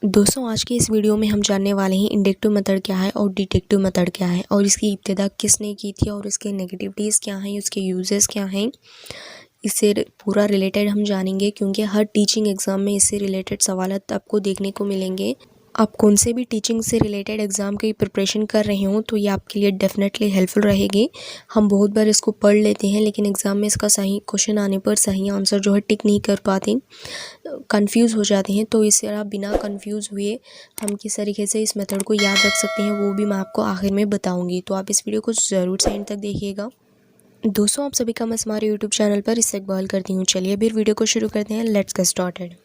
दोस्तों आज की इस वीडियो में हम जानने वाले हैं इंडक्टिव मेथड क्या है और डिडक्टिव मेथड क्या है और इसकी इब्तिदा किसने की थी और इसके नेगेटिविटीज़ क्या हैं, उसके यूजेस क्या हैं। इससे पूरा रिलेटेड हम जानेंगे क्योंकि हर टीचिंग एग्ज़ाम में इससे रिलेटेड सवालात आपको देखने को मिलेंगे। आप कौन से भी टीचिंग से रिलेटेड एग्ज़ाम की प्रिपरेशन कर रहे हो तो ये आपके लिए डेफिनेटली हेल्पफुल रहेगी। हम बहुत बार इसको पढ़ लेते हैं लेकिन एग्ज़ाम में इसका सही क्वेश्चन आने पर सही आंसर जो है टिक नहीं कर पाते, कंफ्यूज हो जाते हैं। तो इससे आप बिना कंफ्यूज हुए हम किस तरीके से इस मेथड को याद रख सकते हैं वो भी मैं आपको आखिर में बताऊंगी। तो आप इस वीडियो को ज़रूर से एंड तक देखिएगा। दोस्तों आप सभी का मैं हमारे यूट्यूब चैनल पर इस्तकबाल करती हूँ। चलिए अभी वीडियो को शुरू करते हैं। Let's get started.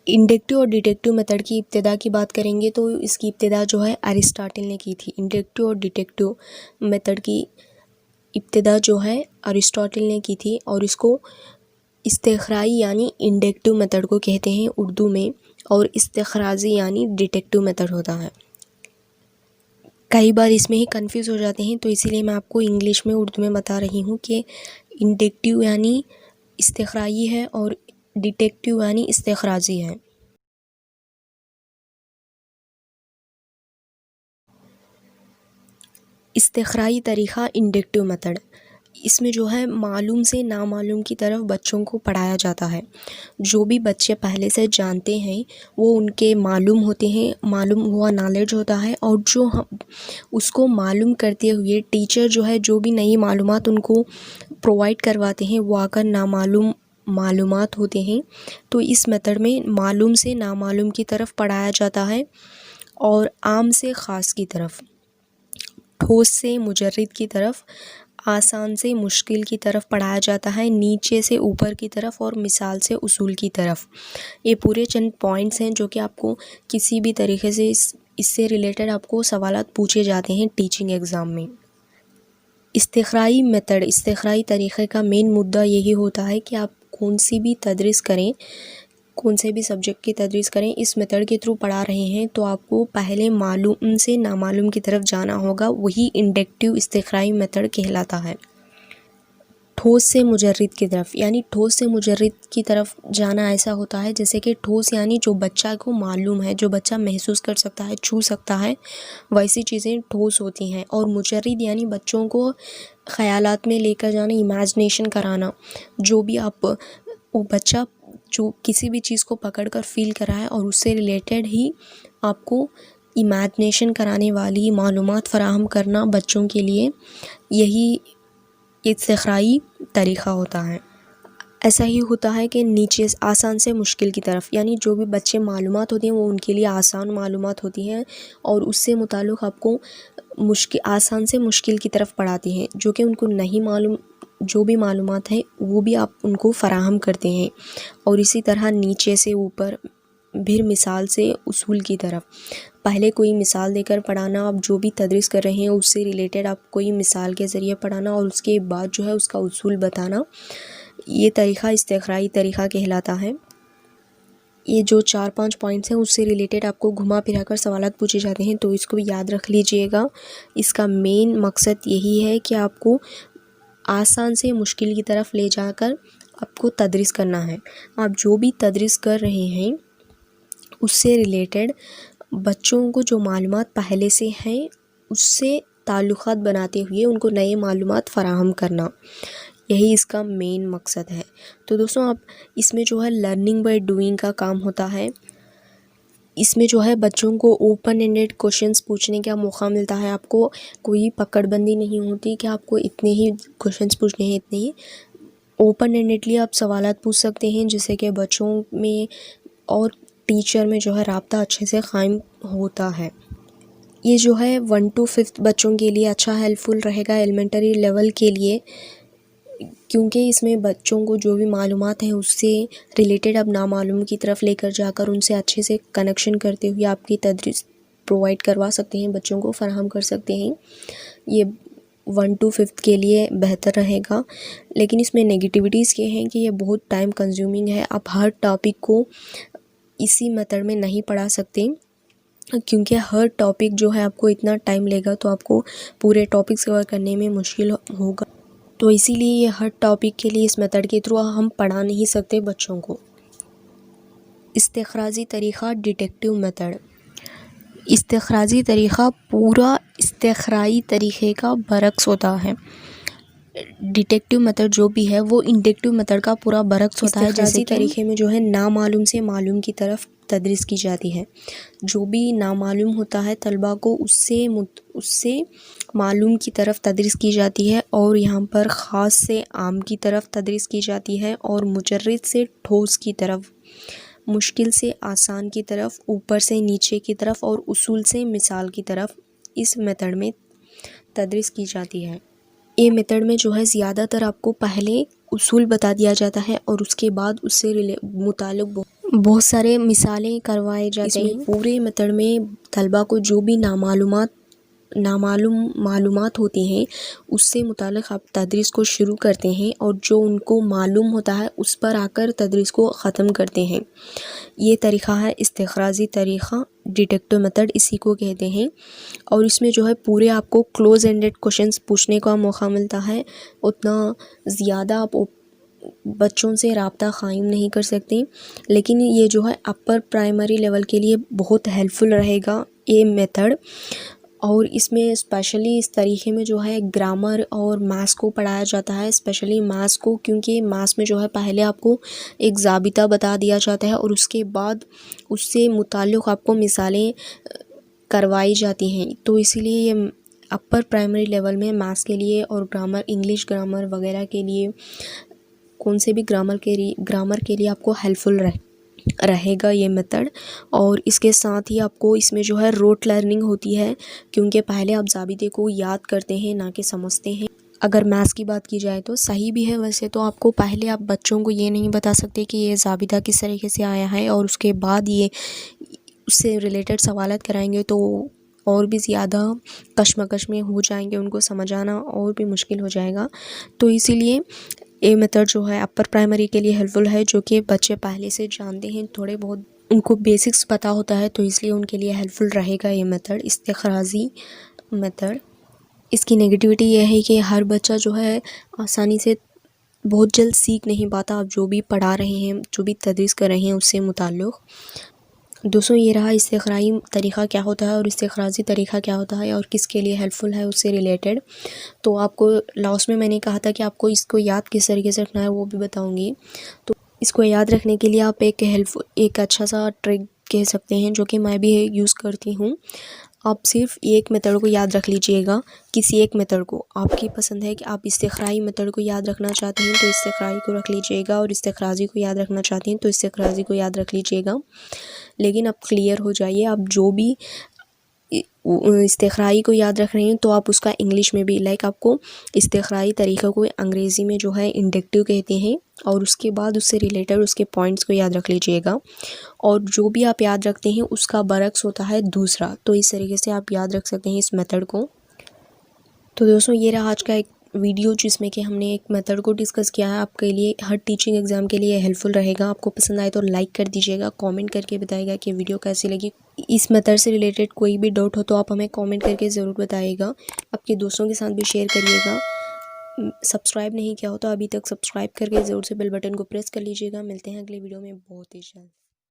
इंडक्टिव और डिडक्टिव मेथड की इब्तिदा की बात करेंगे तो इसकी इब्तिदा जो है अरिस्टोटल ने की थी। इंडक्टिव और डिडक्टिव मेथड की इब्तिदा जो है अरिस्टोटल ने की थी और इसको इस्तिखराई यानी इंडक्टिव मेथड को कहते हैं उर्दू में, और इस्तिखराजी यानी डिडक्टिव मेथड होता है। कई बार इसमें ही कंफ्यूज हो जाते हैं तो इसीलिए मैं आपको इंग्लिश में उर्दू में बता रही हूँ कि इंडक्टिव यानी इस्तिखराई है और डिडक्टिव यानी इस्तिखराजी है। इस्तिखराई तरीक़ा इंडक्टिव मेथड, इसमें जो है मालूम से नामालूम की तरफ बच्चों को पढ़ाया जाता है। जो भी बच्चे पहले से जानते हैं वो उनके मालूम होते हैं, मालूम हुआ नॉलेज होता है, और जो हम उसको मालूम करते हुए टीचर जो है जो भी नई मालूमात उनको प्रोवाइड करवाते हैं वो आकर नामालूम मालूमात होते हैं। तो इस मेथड में मालूम से नामालूम की तरफ पढ़ाया जाता है और आम से ख़ास की तरफ, ठोस से मुजर्रिद की तरफ, आसान से मुश्किल की तरफ पढ़ाया जाता है, नीचे से ऊपर की तरफ और मिसाल से उसूल की तरफ। ये पूरे चंद पॉइंट्स हैं जो कि आपको किसी भी तरीके से इससे रिलेटेड आपको सवालात पूछे जाते हैं टीचिंग एग्ज़ाम में। इस्तिखराई मेथड, इस्तिखराई तरीक़े का मेन मुद्दा यही होता है कि आप कौन सी भी तदरीस करें, कौन से भी सब्जेक्ट की तदरीस करें, इस मेथड के थ्रू पढ़ा रहे हैं तो आपको पहले मालूम से नामालूम की तरफ जाना होगा। वही इंडक्टिव इस्तिखराई मेथड कहलाता है। ठोस से मुजर्रिद की तरफ यानी ठोस से मुजर्रिद की तरफ जाना ऐसा होता है जैसे कि ठोस यानी जो बच्चा को मालूम है, जो बच्चा महसूस कर सकता है, छू सकता है, वैसी चीज़ें ठोस होती हैं। और मुजर्रिद यानी बच्चों को ख़यालात में लेकर जाना, इमेजिनेशन कराना। जो भी आप वो बच्चा जो किसी भी चीज़ को पकड़कर फील कर रहा है और उससे रिलेटेड ही आपको इमेजिनेशन कराने वाली मालूमात फ़राहम करना बच्चों के लिए, यही इस्तिखराई तरीक़ा होता है। ऐसा ही होता है कि नीचे आसान से मुश्किल की तरफ, यानी जो भी बच्चे मालूमात होती हैं वो उनके लिए आसान मालूमात होती हैं और उससे मुताल्लिक़ आपको आसान से मुश्किल की तरफ पढ़ाती हैं। जो कि उनको नहीं मालूम, जो भी मालूमात है वो भी आप उनको फ़राहम करते हैं। और इसी तरह नीचे से ऊपर, फिर मिसाल से उसूल की तरफ। पहले कोई मिसाल देकर पढ़ाना, आप जो भी तदरीस कर रहे हैं उससे रिलेटेड आप कोई मिसाल के ज़रिए पढ़ाना और उसके बाद जो है उसका उसूल बताना। ये तरीक़ा इस्तिखराई तरीक़ा कहलाता है। ये जो 4-5 पॉइंट्स हैं उससे रिलेटेड आपको घुमा फिरा कर सवालात पूछे जाते हैं तो इसको याद रख लीजिएगा। इसका मेन मकसद यही है कि आपको आसान से मुश्किल की तरफ ले जाकर आपको तदरीस करना है। आप जो भी तदरीस कर रहे हैं उससे रिलेटेड बच्चों को जो मालूमात पहले से हैं उससे ताल्लुक़ात बनाते हुए उनको नए मालूमात फ़राहम करना, यही इसका मेन मकसद है। तो दोस्तों आप इसमें जो है लर्निंग बाय डूइंग का काम होता है। इसमें जो है बच्चों को ओपन एंडेड क्वेश्चंस पूछने का मौका मिलता है। आपको कोई पकड़बंदी नहीं होती कि आपको इतने ही क्वेश्चंस पूछने हैं, इतने ही। ओपन एंडेडली आप सवालात पूछ सकते हैं जिससे कि बच्चों में और टीचर में जो है राब्ता अच्छे से कायम होता है। ये जो है 1 to 5th बच्चों के लिए अच्छा हेल्पफुल रहेगा एलिमेंटरी लेवल के लिए, क्योंकि इसमें बच्चों को जो भी मालूमात हैं उससे रिलेटेड अब नामालूम की तरफ लेकर जाकर उनसे अच्छे से कनेक्शन करते हुए आपकी तदरीस प्रोवाइड करवा सकते हैं, बच्चों को फ़राहम कर सकते हैं। ये 1 to 5th के लिए बेहतर रहेगा। लेकिन इसमें नेगेटिविटीज़ ये हैं कि ये बहुत टाइम कंज्यूमिंग है। आप हर टॉपिक को इसी मेथड में नहीं पढ़ा सकते क्योंकि हर टॉपिक जो है आपको इतना टाइम लेगा तो आपको पूरे टॉपिक्स कवर करने में मुश्किल होगा। तो इसीलिए ये हर टॉपिक के लिए इस मेथड के थ्रू हम पढ़ा नहीं सकते बच्चों को। استخراجی طریقہ ڈیٹیکٹیو میتھڈ. استخراجی طریقہ پورا استخرائی طریقے کا برعکس ہوتا ہے. ڈیٹیکٹیو میتھڈ جو بھی ہے وہ انڈکٹیو میتھڈ کا پورا برعکس ہوتا ہے. جیسے طریقے میں جو ہے نامعلوم سے معلوم کی طرف تدریس کی جاتی ہے. جو بھی نامعلوم ہوتا ہے طلبہ کو اس سے معلوم کی طرف تدریس کی جاتی ہے، اور یہاں پر خاص سے عام کی طرف تدریس کی جاتی ہے، اور مجرد سے ٹھوس کی طرف، مشکل سے آسان کی طرف، اوپر سے نیچے کی طرف، اور اصول سے مثال کی طرف اس میتھڈ میں تدریس کی جاتی ہے. یہ میتھڈ میں جو ہے زیادہ تر آپ کو پہلے اصول بتا دیا جاتا ہے، اور اس کے بعد اس سے متعلق بہت سارے مثالیں کروائے جاتے ہیں. پورے میتھڈ میں طلبہ کو جو بھی نامعلوم معلومات ہوتی ہیں اس سے متعلق آپ تدریس کو شروع کرتے ہیں، اور جو ان کو معلوم ہوتا ہے اس پر آ کر تدریس کو ختم کرتے ہیں. یہ طریقہ ہے استخراجی طریقہ، ڈیٹیکٹیو میتھڈ اسی کو کہتے ہیں. اور اس میں جو ہے پورے آپ کو کلوز اینڈڈ کوشچنس پوچھنے کا موقع ملتا ہے. اتنا زیادہ آپ بچوں سے رابطہ قائم نہیں کر سکتے، لیکن یہ جو ہے اپر پرائمری لیول کے لیے بہت ہیلپ فل رہے گا یہ میتھڈ. اور اس میں اسپیشلی اس طریقے میں جو ہے گرامر اور میتھس کو پڑھایا جاتا ہے، اسپیشلی میتھس کو، کیونکہ میتھس میں جو ہے پہلے آپ کو ایک ضابطہ بتا دیا جاتا ہے، اور اس کے بعد اس سے متعلق آپ کو مثالیں کروائی جاتی ہیں. تو اسی لیے یہ اپر پرائمری لیول میں میتھس کے لیے اور گرامر، انگلش گرامر وغیرہ کے لیے، کون سے بھی گرامر کے لیے آپ کو ہیلپ فل رہے گا یہ میتھڈ. اور اس کے ساتھ ہی آپ کو اس میں جو ہے روٹ لرننگ ہوتی ہے، کیونکہ پہلے آپ ضابطے کو یاد کرتے ہیں نہ کہ سمجھتے ہیں. اگر میتھس کی بات کی جائے تو صحیح بھی ہے ویسے تو، آپ کو پہلے آپ بچوں کو یہ نہیں بتا سکتے کہ یہ ضابطہ کس طریقے سے آیا ہے، اور اس کے بعد یہ اس سے ریلیٹڈ سوالات کرائیں گے تو اور بھی زیادہ کشمکش میں ہو جائیں گے، ان کو سمجھانا اور بھی مشکل ہو جائے گا. تو اسی لیے یہ میتھڈ جو ہے اپر پرائمری کے لیے ہیلپ فل ہے، جو کہ بچے پہلے سے جانتے ہیں، تھوڑے بہت ان کو بیسکس پتہ ہوتا ہے، تو اس لیے ان کے لیے ہیلپ فل رہے گا یہ میتھڈ، استخراجی میتھڈ. اس کی نگیٹیوٹی یہ ہے کہ ہر بچہ جو ہے آسانی سے بہت جلد سیکھ نہیں پاتا. آپ جو بھی پڑھا رہے ہیں، جو بھی تدریس کر رہے ہیں اس سے متعلق. دوستوں یہ رہا استخرائی طریقہ کیا ہوتا ہے اور استخراجی طریقہ کیا ہوتا ہے اور کس کے لیے ہیلپ فل ہے اس سے ریلیٹڈ. تو آپ کو لاسٹ میں نے کہا تھا کہ آپ کو اس کو یاد کس طریقے سے رکھنا ہے وہ بھی بتاؤں گی. تو اس کو یاد رکھنے کے لیے آپ ایک اچھا سا ٹرک کہہ سکتے ہیں، جو کہ میں بھی یوز کرتی ہوں. آپ صرف ایک میتھڈ کو یاد رکھ لیجئے گا، کسی ایک میتھڈ کو. آپ کی پسند ہے کہ آپ استخرائی میتھڈ کو یاد رکھنا چاہتے ہیں تو استخرائی کو رکھ لیجئے گا، اور استخراجی کو یاد رکھنا چاہتے ہیں تو استخراجی کو یاد رکھ لیجئے گا. لیکن اب کلیئر ہو جائیے، آپ جو بھی استخرائی کو یاد رکھ رہے ہیں تو آپ اس کا انگلش میں بھی آپ کو استخرائی طریقہ کو انگریزی میں جو ہے انڈکٹیو کہتے ہیں، اور اس کے بعد اس سے ریلیٹڈ اس کے پوائنٹس کو یاد رکھ لیجئے گا. اور جو بھی آپ یاد رکھتے ہیں اس کا برعکس ہوتا ہے دوسرا. تو اس طریقے سے آپ یاد رکھ سکتے ہیں اس میتھڈ کو. تو دوستوں یہ رہا آج کا ایک ویڈیو جس میں کہ ہم نے ایک میتھڈ کو ڈسکس کیا ہے. آپ کے لیے ہر ٹیچنگ ایگزام کے لیے ہیلپ فل رہے گا. آپ کو پسند آئے تو لائک کر دیجیے گا، کامنٹ کر کے بتائے گا کہ ویڈیو کیسی لگی. اس میتھڈ سے ریلیٹڈ کوئی بھی ڈاؤٹ ہو تو آپ ہمیں کامنٹ کر کے ضرور بتائیے گا. آپ کے دوستوں کے ساتھ بھی شیئر کریے گا. سبسکرائب نہیں کیا ہو تو ابھی تک سبسکرائب کر کے ضرور سے بیل بٹن کو پریس کر لیجیے گا. ملتے ہیں اگلے ویڈیو میں بہت ہی جلد.